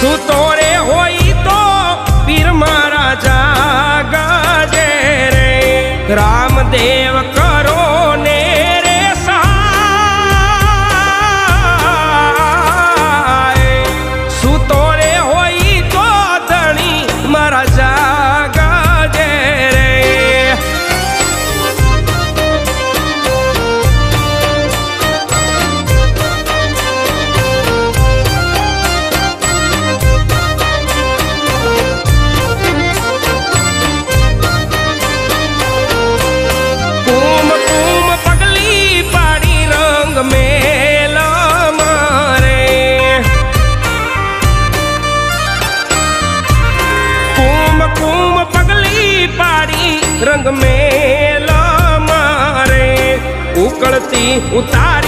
સૂતો રે હોય તો પીર મારા જાગજે રે રામદેવ કરો ને રે સહાય સૂતો રે હોય તો ધણી મારા જાગજે રે रंग में मारे उकड़ती उतार